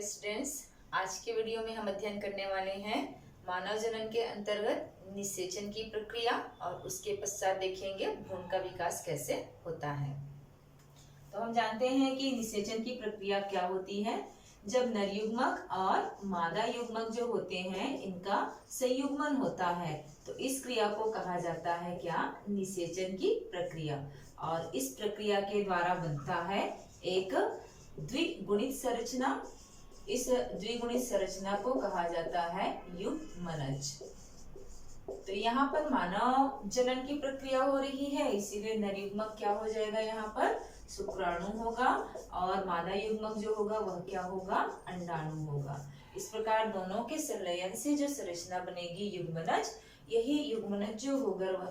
नमस्ते स्टूडेंट्स। आज के वीडियो में हम अध्ययन करने वाले हैं मानव जनन के अंतर्गत निषेचन की प्रक्रिया और उसके पश्चात देखेंगे भ्रूण का विकास कैसे होता है। तो हम जानते हैं कि निषेचन की प्रक्रिया क्या होती है। जब नर युग्मक और मादा युग्मक जो होते हैं इनका संयुग्मन होता है तो इस क्रिया को कहा जाता है क्या, निषेचन की प्रक्रिया। और इस प्रक्रिया के द्वारा बनता है एक द्विगुणित संरचना। इस द्विगुणित संरचना को कहा जाता है युग्मनज। तो यहाँ पर मानव जनन की प्रक्रिया हो रही है, इसीलिए नर युग्मक क्या हो जाएगा, यहाँ पर शुक्राणु होगा और मादा युग्मक जो होगा वह क्या होगा, अंडाणु होगा। इस प्रकार दोनों के संलयन से जो संरचना बनेगी युग्मनज, यही युग्मनज जो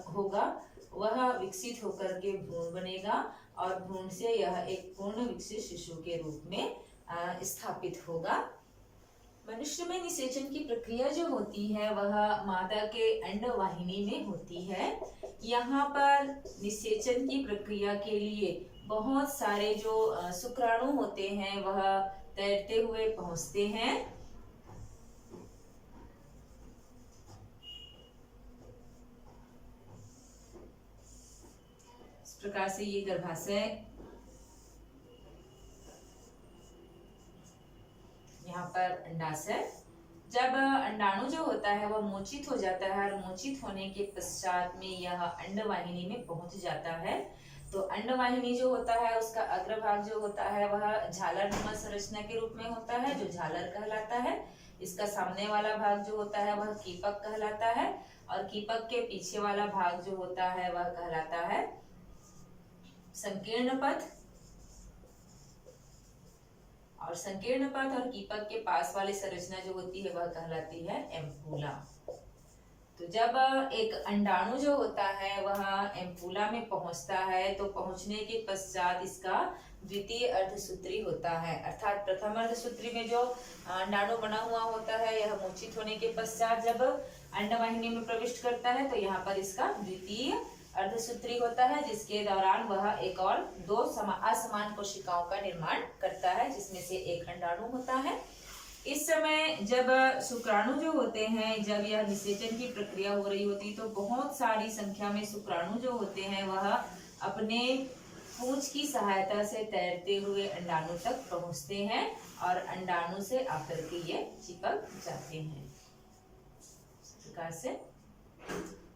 होगा वह विकसित होकर के भ्रूण बनेगा और भ्रूण से यह एक पूर्ण विकसित शिशु के रूप में स्थापित होगा। मनुष्य में निषेचन की प्रक्रिया जो होती है वह मादा के अंडवाहिनी में होती है। यहाँ पर निषेचन की प्रक्रिया के लिए बहुत सारे जो शुक्राणु होते हैं वह तैरते हुए पहुंचते हैं। इस प्रकार से ये गर्भाशय यहाँ पर अंडाशय, जब अंडाणु जो होता है वह मोचित हो जाता है और मोचित होने के पश्चात में यह अंडवाहिनी में पहुंच जाता है। तो अंडवाहिनी जो होता है उसका अग्रभाग जो होता है वह झालर नुमा संरचना के रूप में होता है जो झालर कहलाता है। इसका सामने वाला भाग जो होता है वह कीपक कहलाता है और कीपक के पीछे वाला भाग जो होता है वह कहलाता है संकीर्ण पथ। और संकीर्ण पथ और कीपक के पास वाली संरचना जो होती है वह कहलाती है एम्पूला। तो जब एक अंडाणु जो होता है वह एम्पूला में पहुंचता है तो पहुंचने के पश्चात इसका द्वितीय अर्धसूत्री होता है, अर्थात प्रथम अर्धसूत्री में जो अंडाणु बना हुआ होता है यह मोचित होने के पश्चात जब अंडवाहिनी में प्रविष्ट करता है तो यहाँ पर इसका द्वितीय अर्धसूत्री होता है, जिसके दौरान वह एक और दो असमान कोशिकाओं का निर्माण करता है जिसमें से एक अंडाणु होता है। इस समय जब शुक्राणु जो होते हैं, जब यह निषेचन की प्रक्रिया हो रही होती तो बहुत सारी संख्या में शुक्राणु जो होते हैं वह अपने पूंछ की सहायता से तैरते हुए अंडाणु तक पहुंचते हैं और अंडाणु से आकर के ये चिपक जाते हैं। इस प्रकार से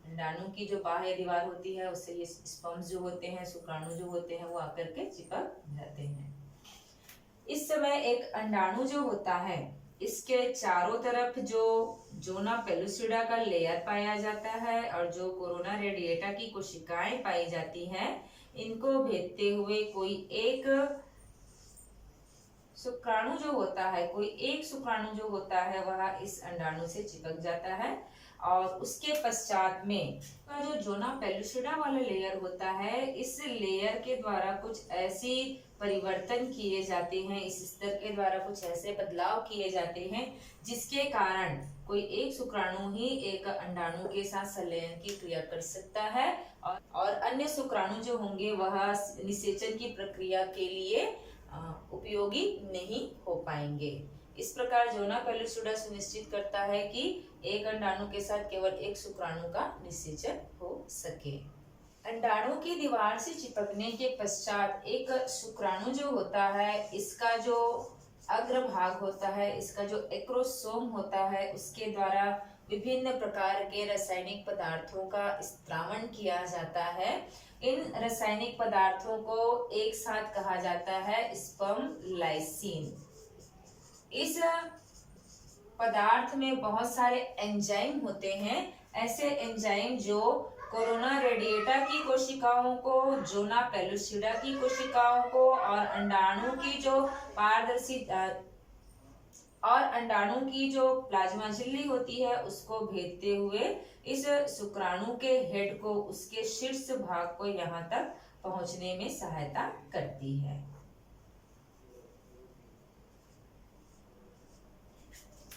अंडाणु की जो बाह्य दीवार होती है उससे ये स्पर्म्स जो होते हैं, शुक्राणु जो होते हैं वो आकर के चिपक जाते हैं। इस समय एक अंडाणु जो होता है इसके चारों तरफ जो जोना पेलुसिडा का लेयर पाया जाता है और जो कोरोना रेडिएटा की कोशिकाएं पाई जाती हैं, इनको भेदते हुए कोई एक शुक्राणु जो होता है, कोई एक शुक्राणु जो होता है वह इस अंडाणु से चिपक जाता है और उसके पश्चात में जो जोना पेलुसिडा वाला लेयर होता है, इस लेयर के द्वारा कुछ ऐसी परिवर्तन किए जाते हैं, इस स्तर के द्वारा कुछ ऐसे बदलाव किए जाते हैं जिसके कारण कोई एक शुक्राणु ही एक अंडाणु के साथ संलयन की क्रिया कर सकता है और अन्य शुक्राणु जो होंगे वह निषेचन की प्रक्रिया के लिए उपयोगी नहीं हो पाएंगे। इस प्रकार जोना पेलुसिडा सुनिश्चित करता है कि एक अंडाणु के साथ केवल एक शुक्राणु का निषेचन हो सके। अंडाणु की दीवार से चिपकने के पश्चात एक शुक्राणु जो होता है इसका जो अग्रभाग होता है, इसका जो एक्रोसोम होता है उसके द्वारा विभिन्न प्रकार के रासायनिक पदार्थों का स्त्रावण किया जाता है। इन रासायनिक पदार्थों को एक साथ कहा जाता है स्पर्म लाइसिन। इस पदार्थ में बहुत सारे एंजाइम होते हैं, ऐसे एंजाइम जो कोरोना रेडिएटा की कोशिकाओं को, जोना पेलुसिडा की कोशिकाओं को और अंडाणु की जो पारदर्शी और अंडाणु की जो प्लाज्मा झिल्ली होती है उसको भेदते हुए इस शुक्राणु के हेड को, उसके शीर्ष भाग को यहाँ तक पहुंचने में सहायता करती है।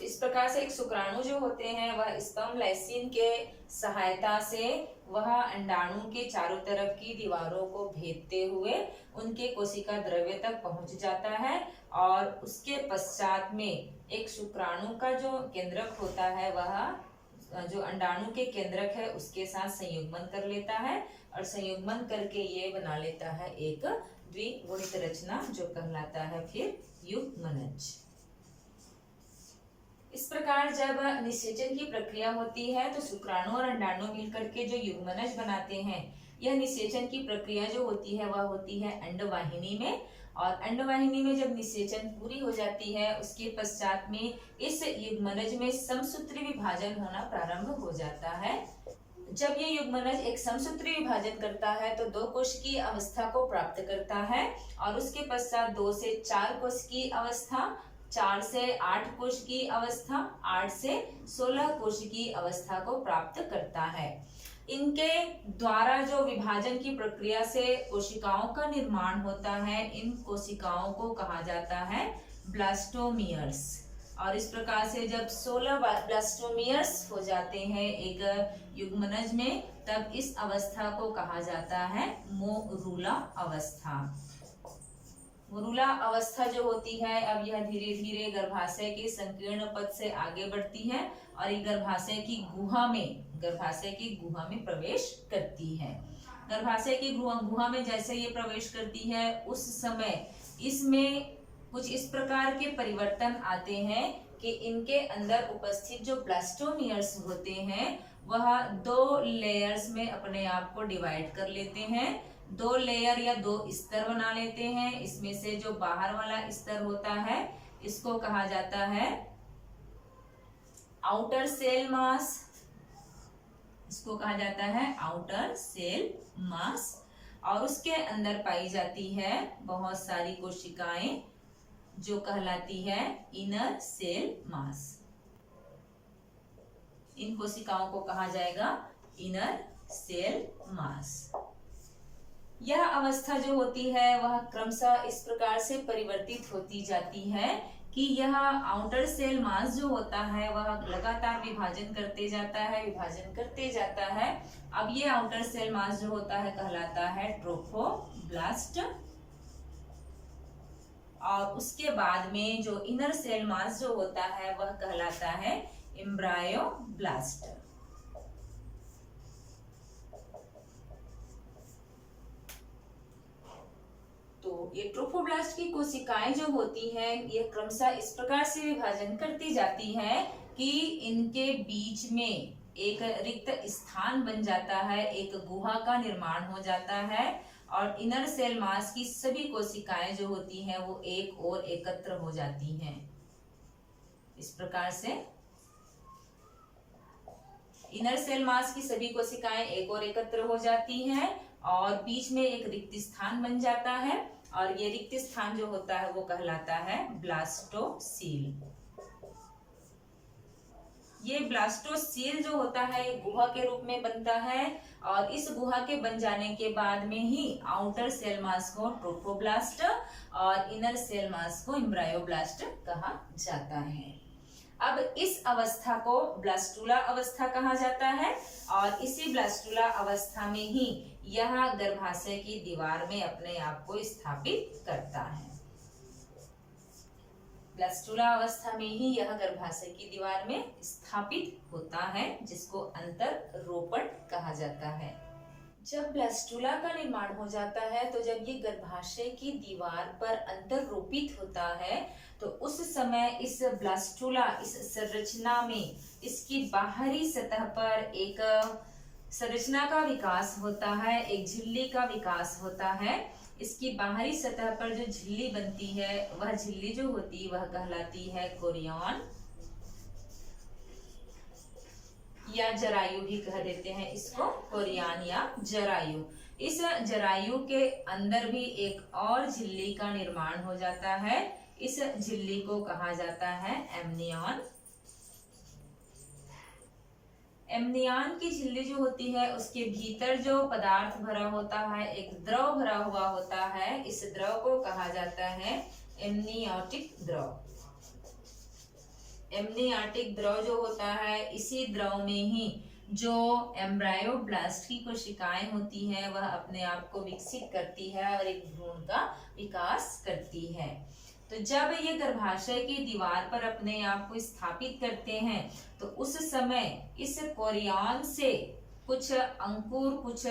इस प्रकार से एक शुक्राणु जो होते हैं वह स्पर्म लाइसिन के सहायता से वह अंडाणु के चारों तरफ की दीवारों को भेदते हुए उनके कोशिका द्रव्य तक पहुंच जाता है और उसके पश्चात में एक शुक्राणु का जो केंद्रक होता है वह जो अंडाणु के केंद्रक है उसके साथ संयुग्मन कर लेता है और संयुग्मन करके ये बना लेता है एक द्विगुणित रचना जो कहलाता है फिर युग्मनज। इस प्रकार जब निषेचन की प्रक्रिया होती है तो शुक्राणु और अंडाणु मिलकर के जो युग्मनज बनाते हैं। यह निषेचन की प्रक्रिया जो होती है वह होती है अंडवाहिनी में, और अंडवाहिनी में जब निषेचन पूरी हो जाती है उसके पश्चात में इस युग्मनज में समसूत्री विभाजन होना प्रारंभ हो जाता है। जब ये युग्मनज एक समसूत्री विभाजन करता है तो 2 कोशिकीय अवस्था को प्राप्त करता है और उसके पश्चात 2 से 4 कोशिकीय अवस्था, 4 से 8 कोशिकीय अवस्था, 8 से 16 कोशिकीय अवस्था को प्राप्त करता है। इनके द्वारा जो विभाजन की प्रक्रिया से कोशिकाओं का निर्माण होता है, इन कोशिकाओं को कहा जाता है ब्लास्टोमियर्स। और इस प्रकार से जब 16 ब्लास्टोमियर्स हो जाते हैं एक युग्मनज में, तब इस अवस्था को कहा जाता है मोरूला अवस्था। मोरूला अवस्था जो होती है, अब यह धीरे धीरे गर्भाशय के संकीर्ण पथ से आगे बढ़ती है और ये गर्भाशय की गुहा में प्रवेश करती है। गर्भाशय की गुहा में जैसे ये प्रवेश करती है उस समय इसमें कुछ इस प्रकार के परिवर्तन आते हैं कि इनके अंदर उपस्थित जो ब्लास्टोमियर्स होते हैं वह 2 लेयर्स में अपने आप को डिवाइड कर लेते हैं। 2 लेयर या 2 स्तर बना लेते हैं। इसमें से जो बाहर वाला स्तर होता है इसको कहा जाता है आउटर सेल मास, इसको कहा जाता है आउटर सेल मास, और उसके अंदर पाई जाती है बहुत सारी कोशिकाएं जो कहलाती है इनर सेल मास। इन कोशिकाओं को कहा जाएगा इनर सेल मास। यह अवस्था जो होती है वह क्रमशः इस प्रकार से परिवर्तित होती जाती है कि यह आउटर सेल मास जो होता है वह लगातार विभाजन करते जाता है। अब ये आउटर सेल मास जो होता है कहलाता है ट्रोफोब्लास्ट, और उसके बाद में जो इनर सेल मास जो होता है वह कहलाता है एम्ब्रायोब्लास्ट। तो ये ट्रोफोब्लास्ट की कोशिकाएं जो होती हैं ये क्रमशः इस प्रकार से विभाजन करती जाती हैं कि इनके बीच में एक रिक्त स्थान बन जाता है, एक गुहा का निर्माण हो जाता है और इनर सेल मास की सभी कोशिकाएं जो होती हैं वो एक और एकत्र हो जाती हैं। इस प्रकार से इनर सेल मास की सभी कोशिकाएं एक और एकत्र हो जाती हैं और बीच में एक रिक्त स्थान बन जाता है, और ये रिक्त स्थान जो होता है वो कहलाता है ब्लास्टोसील। ये ब्लास्टोसील जो होता है गुहा के रूप में बनता है और इस गुहा के बन जाने के बाद में ही आउटर सेल मास को ट्रोफोब्लास्ट और इनर सेल मास को एम्ब्रायोब्लास्ट कहा जाता है। अब इस अवस्था को ब्लास्टुला अवस्था कहा जाता है और इसी ब्लास्टुला अवस्था में ही यह गर्भाशय की दीवार में अपने आप को स्थापित करता है। ब्लास्टुला अवस्था में ही यह गर्भाशय की दीवार में स्थापित होता है, जिसको अंतररोपण कहा जाता है। जब ब्लास्टुला का निर्माण हो जाता है तो जब ये गर्भाशय की दीवार पर अंतररोपित होता है तो उस समय इस ब्लास्टुला इस संरचना में इसकी बाहरी सतह पर एक संरचना का विकास होता है, एक झिल्ली का विकास होता है। इसकी बाहरी सतह पर जो झिल्ली बनती है वह झिल्ली जो होती है वह कहलाती है कोरियन या जरायु भी कह देते हैं इसको, कोरियन या जरायु। इस जरायु के अंदर भी एक और झिल्ली का निर्माण हो जाता है। इस झिल्ली को कहा जाता है एमनियन। एमनियन की झिल्ली जो होती है उसके भीतर जो पदार्थ भरा होता है, एक द्रव भरा हुआ होता है, इस द्रव को कहा जाता है एमनियोटिक द्रव। एमनियोटिक द्रव जो होता है इसी द्रव में ही जो एम्ब्रायोब्लास्ट की कोशिकाएं होती हैं वह अपने आप को विकसित करती है और एक भ्रूण का विकास करती है। तो जब ये गर्भाशय की दीवार पर अपने आप को स्थापित करते हैं तो उस समय इस कोरियन से कुछ अंकुर, कुछ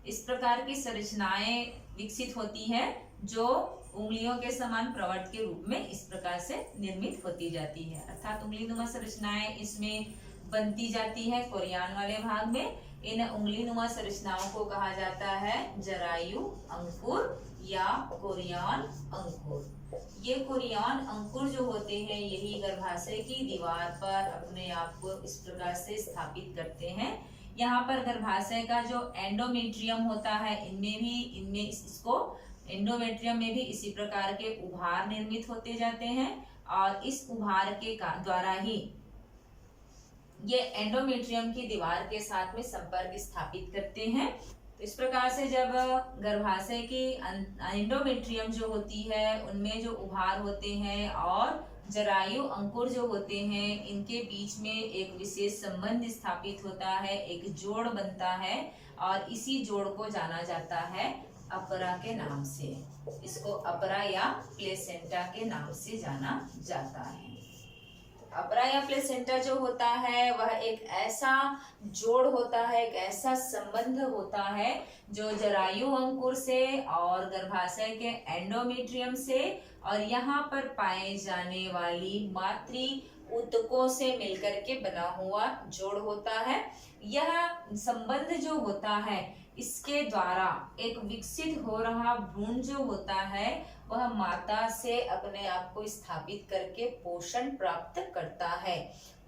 इस प्रकार की संरचनाएं विकसित होती हैं जो उंगलियों के समान प्रवर्त के रूप में इस प्रकार से निर्मित होती जाती है। अर्थात उंगलीनुमा संरचनाएं इसमें बनती जाती है कोरियन वाले भाग में। इन उंगलीनुमा संरचनाओं को कहा जाता है जरायु अंकुर या कोरियन अंकुर। ये कोरियन अंकुर जो होते हैं यही गर्भाशय की दीवार पर अपने आप को इस प्रकार से स्थापित करते हैं। यहाँ पर गर्भाशय का जो एंडोमेट्रियम होता है इनमें इसको एंडोमेट्रियम में भी इसी प्रकार के उभार निर्मित होते जाते हैं और इस उभार के द्वारा ही ये एंडोमेट्रियम की दीवार के साथ में संपर्क स्थापित करते हैं। तो इस प्रकार से जब गर्भाशय की एंडोमेट्रियम जो होती है उनमें जो उभार होते हैं और जरायु अंकुर जो होते हैं इनके बीच में एक विशेष संबंध स्थापित होता है, एक जोड़ बनता है और इसी जोड़ को जाना जाता है अपरा के नाम से। इसको अपरा या प्लेसेंटा के नाम से जाना जाता है। अपरा या प्लेसेंटा जो होता है वह एक ऐसा जोड़ होता है, एक ऐसा संबंध होता है जो जरायु अंकुर से और गर्भाशय के एंडोमेट्रियम से और यहाँ पर पाए जाने वाली मातृ ऊतकों से मिलकर के बना हुआ जोड़ होता है। यह संबंध जो होता है इसके द्वारा एक विकसित हो रहा भ्रूण जो होता है वह माता से अपने आप को स्थापित करके पोषण प्राप्त करता है,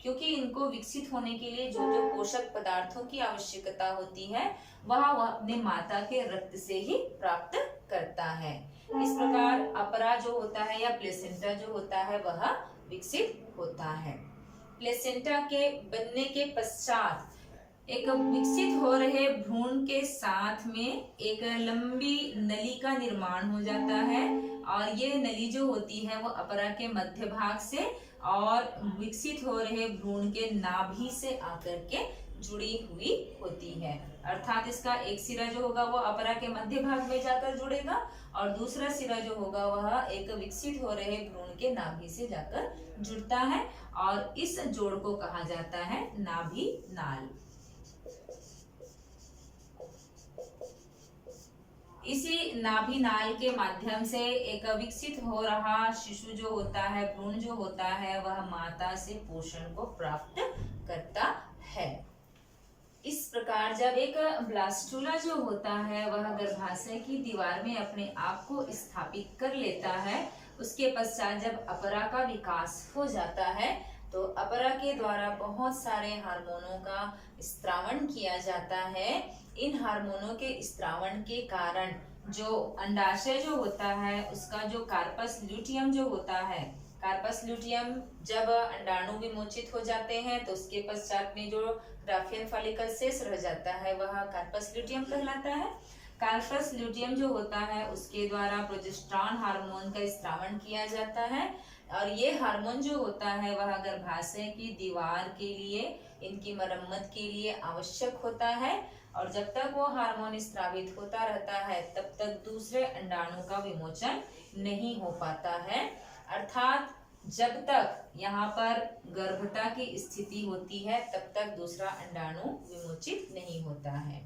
क्योंकि इनको विकसित होने के लिए जो जो पोषक पदार्थों की आवश्यकता होती है वह अपने माता के रक्त से ही प्राप्त करता है। इस प्रकार अपरा जो होता है या प्लेसेंटा जो होता है वह विकसित होता है। प्लेसेंटा के बनने के पश्चात एक विकसित हो रहे भ्रूण के साथ में एक लंबी नली का निर्माण हो जाता है और ये नली जो होती है वो अपरा के मध्य भाग से और विकसित हो रहे भ्रूण के नाभि से आकर के जुड़ी हुई होती है। अर्थात इसका एक सिरा जो होगा वो अपरा के मध्य भाग में जाकर जुड़ेगा और दूसरा सिरा जो होगा वह एक विकसित हो रहे भ्रूण के नाभि से जाकर जुड़ता है और इस जोड़ को कहा जाता है नाभि नाल। इसी नाभि नाल के माध्यम से एक विकसित हो रहा शिशु जो होता है, भ्रूण जो होता है वह माता से पोषण को प्राप्त करता है। इस प्रकार जब एक ब्लास्टुला जो होता है वह गर्भाशय की दीवार में अपने आप को स्थापित कर लेता है, उसके पश्चात जब अपरा का विकास हो जाता है तो अपरा के द्वारा बहुत सारे हार्मोनों का स्त्रावण किया जाता है। इन हार्मोनों के स्त्रावण के कारण जो अंडाशय जो होता है उसका जो कार्पस ल्यूटियम जो होता है, कार्पस ल्यूटियम जब अंडाणु विमोचित हो जाते हैं तो उसके पश्चात में जो ग्राफियन फॉलिकल शेष रह जाता है वह कार्पस ल्यूटियम कहलाता है। कार्पस ल्यूटियम जो होता है उसके द्वारा प्रोजेस्टेरॉन हार्मोन का स्त्रावण किया जाता है और ये हार्मोन जो होता है वह गर्भाशय की दीवार के लिए, इनकी मरम्मत के लिए आवश्यक होता है और जब तक वो हार्मोन स्रावित होता रहता है तब तक दूसरे अंडाणु का विमोचन नहीं हो पाता है। अर्थात जब तक यहाँ पर गर्भता की स्थिति होती है तब तक दूसरा अंडाणु विमोचित नहीं होता है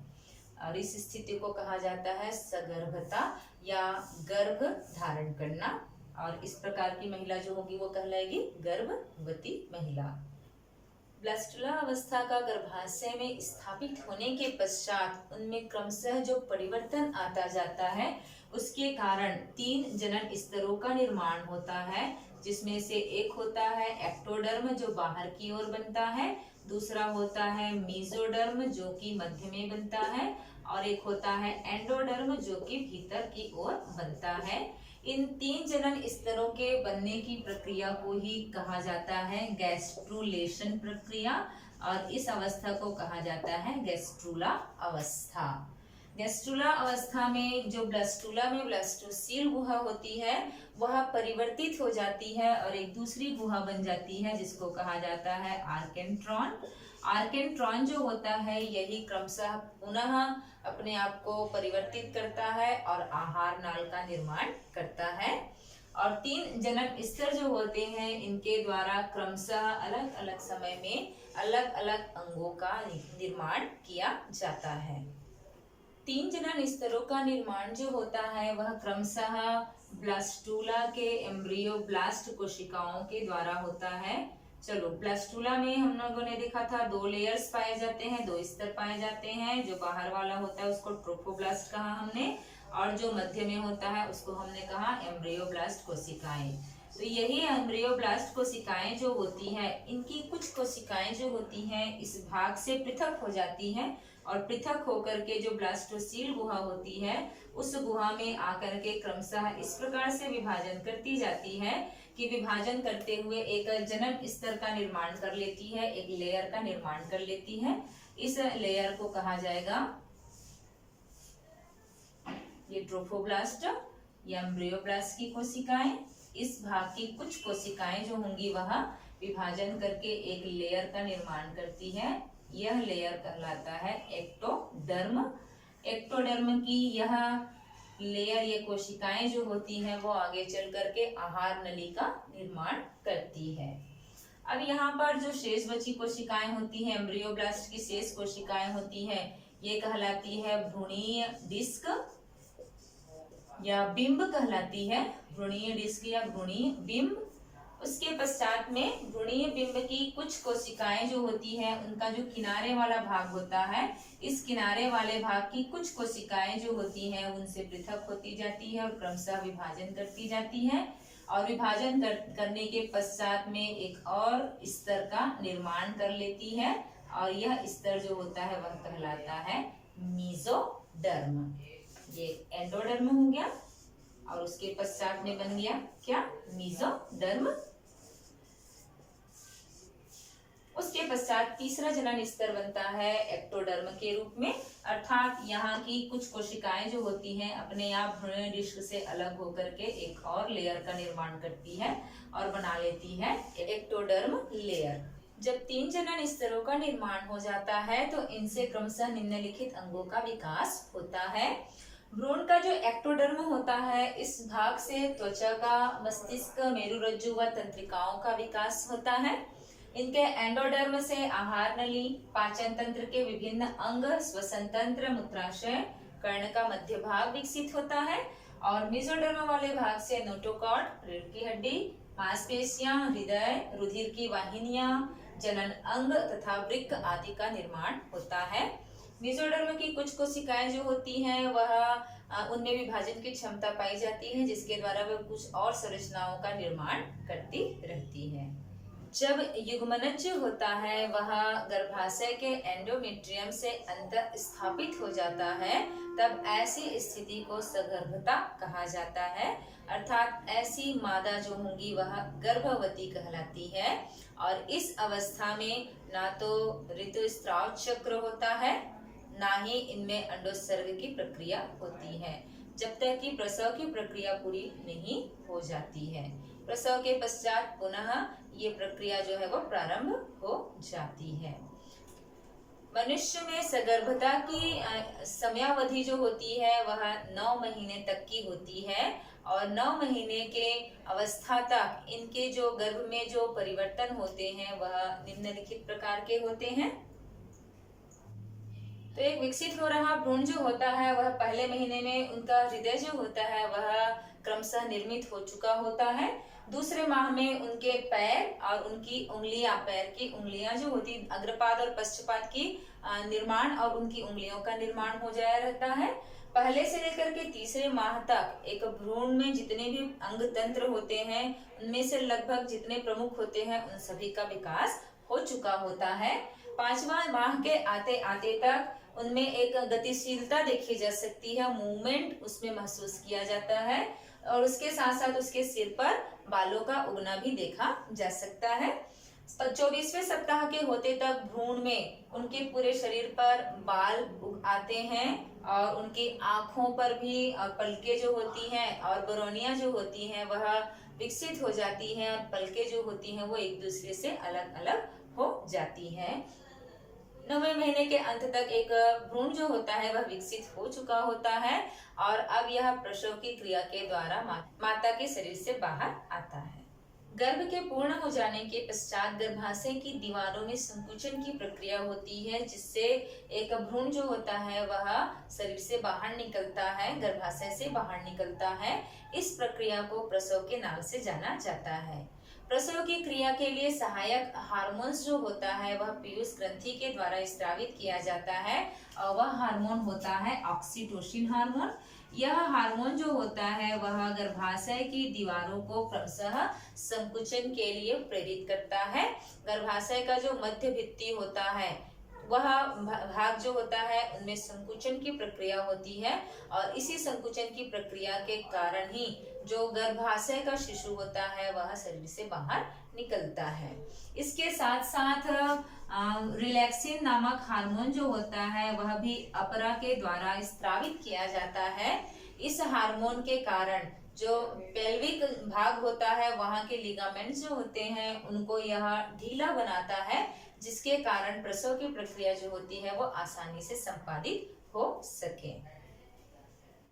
और इस स्थिति को कहा जाता है सगर्भता या गर्भ धारण करना और इस प्रकार की महिला जो होगी वो कहलाएगी गर्भवती महिला। ब्लास्टुला अवस्था का गर्भाशय में स्थापित होने के पश्चात उनमें क्रमशः जो परिवर्तन आता जाता है उसके कारण 3 जनन स्तरों का निर्माण होता है, जिसमें से एक होता है एक्टोडर्म जो बाहर की ओर बनता है, दूसरा होता है मेसोडर्म जो कि मध्य में बनता है और एक होता है एंडोडर्म जो कि भीतर की ओर बनता है। इन 3 जनन स्तरों के बनने की प्रक्रिया को ही कहा जाता है गैस्ट्रुलेशन प्रक्रिया और इस अवस्था को कहा जाता है गैस्ट्रुला अवस्था। गैस्ट्रुला अवस्था में जो ब्लास्टुला में ब्लास्टोसील गुहा होती है वह परिवर्तित हो जाती है और एक दूसरी गुहा बन जाती है जिसको कहा जाता है आर्केंट्रॉन आर्केंट्रॉन जो होता है यही क्रमशः पुनः अपने आप को परिवर्तित करता है और आहार नाल का निर्माण करता है। और 3 जनन स्तर जो होते हैं इनके द्वारा क्रमशः अलग अलग समय में अलग अलग अंगों का निर्माण किया जाता है। 3 जनन स्तरों का निर्माण जो होता है वह क्रमशः ब्लास्टूला के एम्ब्रियोब्लास्ट कोशिकाओं के द्वारा होता है। चलो, ब्लास्टूला में हम लोगों ने देखा था 2 लेयर्स पाए जाते हैं, 2 स्तर पाए जाते हैं। जो बाहर वाला होता है उसको ट्रोफोब्लास्ट कहा हमने, और जो मध्य में होता है उसको हमने कहा एम्ब्रियोब्लास्ट कोशिकाएं। तो यही एम्ब्रियोब्लास्ट कोशिकाएं जो होती है, इनकी कुछ कोशिकाएं जो होती हैं इस भाग से पृथक हो जाती हैं, और पृथक होकर के जो ब्लास्टोसील गुहा होती है उस गुहा में आकर के क्रमशः इस प्रकार से विभाजन करती जाती है कि विभाजन करते हुए एक जनन स्तर का निर्माण कर लेती है, एक लेयर का निर्माण कर लेती है। इस लेयर को कहा जाएगा ये ट्रोफोब्लास्ट या एम्ब्रियोब्लास्ट की कोशिकाएं। इस भाग की कुछ कोशिकाएं जो होंगी वह विभाजन करके एक लेयर का निर्माण करती है। यह लेयर कहलाता है एक्टोडर्म। एक्टोडर्म की यह लेयर, ये कोशिकाएं जो होती हैं वो आगे चल करके आहार नली का निर्माण करती है। अब यहाँ पर जो शेष बची कोशिकाएं होती हैं, एम्ब्रियोब्लास्ट की शेष कोशिकाएं होती हैं, ये कहलाती है भ्रूणीय डिस्क या बिंब कहलाती है। भ्रूणीय डिस्क या भ्रूणीय बिंब। उसके पश्चात में भ्रूणीय बिंब की कुछ कोशिकाएं जो होती है उनका जो किनारे वाला भाग होता है, इस किनारे वाले भाग की कुछ कोशिकाएं जो होती हैं उनसे पृथक होती जाती है और क्रमशः विभाजन करती जाती है। और विभाजन करने के पश्चात में एक और स्तर का निर्माण कर लेती है, और यह स्तर जो होता है वह कहलाता है मीजोडर्म। ये एंडोडर्म हो गया और उसके पश्चात में बन गया क्या, मीजोडर्म। उसके पश्चात तीसरा जनन स्तर बनता है एक्टोडर्म के रूप में, अर्थात यहाँ की कुछ कोशिकाएं जो होती हैं अपने आप भ्रूण डिस्क से अलग होकर के एक और लेयर का निर्माण करती है और बना लेती है एक्टोडर्म लेयर। जब 3 जनन स्तरों का निर्माण हो जाता है तो इनसे क्रमशः निम्नलिखित अंगों का विकास होता है। भ्रूण का जो एक्टोडर्म होता है इस भाग से त्वचा का, मस्तिष्क, मेरुरज्जु व तंत्रिकाओं का विकास होता है। इनके एंडोडर्म से आहार नली, पाचन तंत्र के विभिन्न अंग, श्वसन तंत्र, मूत्राशय, कर्ण का मध्य भाग विकसित होता है। और मेसोडर्म वाले भाग से नोटोकॉर्ड, रीढ़ की हड्डी, मांसपेशियां, हृदय, रुधिर की वाहिनियां, जनन अंग तथा वृक्क आदि का निर्माण होता है। मेसोडर्म की कुछ कोशिकाएं जो होती हैं वह उनमें विभाजन की क्षमता पाई जाती है, जिसके द्वारा वह कुछ और संरचनाओं का निर्माण करती रहती है। जब युग्मनज होता है वह गर्भाशय के एंडोमेट्रियम से अंतर स्थापित हो जाता है, तब ऐसी स्थिति को सगर्भता कहा जाता है। अर्थात ऐसी मादा जो होंगी वह गर्भवती कहलाती है। और इस अवस्था में ना तो ऋतुस्राव चक्र होता है, ना ही इनमें अंडोत्सर्ग की प्रक्रिया होती है, जब तक कि प्रसव की प्रक्रिया पूरी नहीं हो जाती है। प्रसव के पश्चात पुनः ये प्रक्रिया जो है वो प्रारंभ हो जाती है। मनुष्य में सगर्भता की समयावधि जो होती है वह 9 महीने तक की होती है, और 9 महीने के अवस्था तक इनके जो गर्भ में जो परिवर्तन होते हैं वह निम्नलिखित प्रकार के होते हैं। तो एक विकसित हो रहा भ्रूण जो होता है वह पहले महीने में उनका हृदय जो होता है वह क्रमशः निर्मित हो चुका होता है। दूसरे माह में उनके पैर और उनकी उंगलियां, पैर की उंगलियां जो होती, अग्रपाद और पश्चपाद की निर्माण और उनकी उंगलियों का निर्माण हो जाया रहता है। पहले से लेकर के तीसरे माह तक एक भ्रूण में जितने भी अंग तंत्र होते हैं उनमें से लगभग जितने प्रमुख होते हैं उन सभी का विकास हो चुका होता है। 5वां माह के आते आते तक उनमें एक गतिशीलता देखी जा सकती है, मूवमेंट उसमें महसूस किया जाता है, और उसके साथ साथ उसके सिर पर बालों का उगना भी देखा जा सकता है। 24वें सप्ताह के होते तक भ्रूण में उनके पूरे शरीर पर बाल उग आते हैं, और उनकी आंखों पर भी पलकें जो होती हैं और बरौनियां जो होती हैं वह विकसित हो जाती हैं, और पलकें जो होती हैं वो एक दूसरे से अलग अलग हो जाती हैं। 9वें महीने के अंत तक एक भ्रूण जो होता है वह विकसित हो चुका होता है और अब यह प्रसव की क्रिया के द्वारा माता के शरीर से बाहर आता है। गर्भ के पूर्ण हो जाने के पश्चात गर्भाशय की दीवारों में संकुचन की प्रक्रिया होती है, जिससे एक भ्रूण जो होता है वह शरीर से बाहर निकलता है, गर्भाशय से बाहर निकलता है। इस प्रक्रिया को प्रसव के नाम से जाना जाता है। प्रसव की क्रिया के लिए सहायक हार्मोन्स जो होता है वह पीयूष ग्रंथि के द्वारा स्रावित किया जाता है और वह हार्मोन होता है ऑक्सीटोसिन हार्मोन। यह हार्मोन जो होता है वह गर्भाशय की दीवारों को क्रमशः संकुचन के लिए प्रेरित करता है। गर्भाशय का जो मध्य भित्ति होता है वह भाग जो होता है उनमें संकुचन की प्रक्रिया होती है और इसी संकुचन की प्रक्रिया के कारण ही जो गर्भाशय का शिशु होता है वह शरीर से बाहर निकलता है। इसके साथ साथ रिलैक्सिन नामक हार्मोन जो होता है वह भी अपरा के द्वारा स्रावित किया जाता है। इस हार्मोन के कारण जो पेल्विक भाग होता है वहां के लिगामेंट्स जो होते हैं उनको यह ढीला बनाता है, जिसके कारण प्रसव की प्रक्रिया जो होती है वो आसानी से संपादित हो सके।